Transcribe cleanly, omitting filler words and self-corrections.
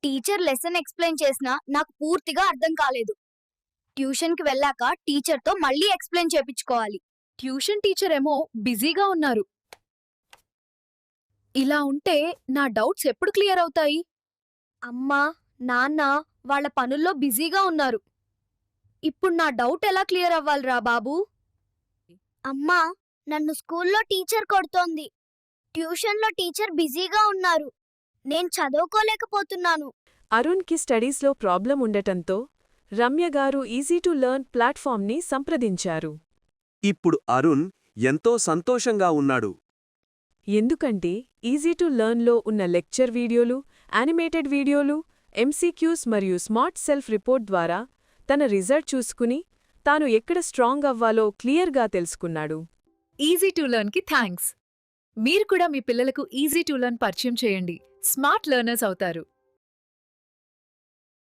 Teacher lesson explain చేసినా నాకు పూర్తిగా అర్థం కాలేదు. ట్యూషన్‌కి వెళ్ళాక టీచర్‌తో మళ్ళీ ఎక్స్‌ప్లెయిన్ చేపించుకోవాలి. ట్యూషన్ టీచర్ ఏమో బిజీగా ఉన్నారు. ఇలా ఉంటే నా డౌట్స్ ఎప్పుడు క్లియర్ అవుతాయి? అమ్మా, నాన్న వాళ్ళ పనుల్లో బిజీగా ఉన్నారు. ఇప్పుడు నా డౌట్ ఎలా క్లియర్ అవ్వాలిరా బాబూ? అమ్మా, నన్ను స్కూల్లో టీచర్ కొడుతోంది. ట్యూషన్‌లో టీచర్ బిజీగా ఉన్నారు. నేను చదువుకోలేకపోతున్నాను. అరుణ్కి స్టడీస్లో ప్రాబ్లం ఉండటంతో రమ్యగారు ఈజీ టు లెర్న్ ప్లాట్ఫామ్ని సంప్రదించారు. ఇప్పుడు అరుణ్ ఎంతో సంతోషంగా ఉన్నాడు. ఎందుకంటే ఈజీ టు లెర్న్లో ఉన్న లెక్చర్ వీడియోలు, యానిమేటెడ్ వీడియోలు, ఎంసీక్యూస్ మరియు స్మార్ట్ సెల్ఫ్ రిపోర్ట్ ద్వారా తన రిజల్ట్ చూసుకుని తాను ఎక్కడ స్ట్రాంగ్ అవ్వాలో క్లియర్గా తెలుసుకున్నాడు. ఈజీ టు లెర్న్‌కి థ్యాంక్స్. మీరు కూడా మీ పిల్లలకు ఈజీ టు లెర్న్ పరిచయం చేయండి. స్మార్ట్ లెర్నర్స్ అవుతారు.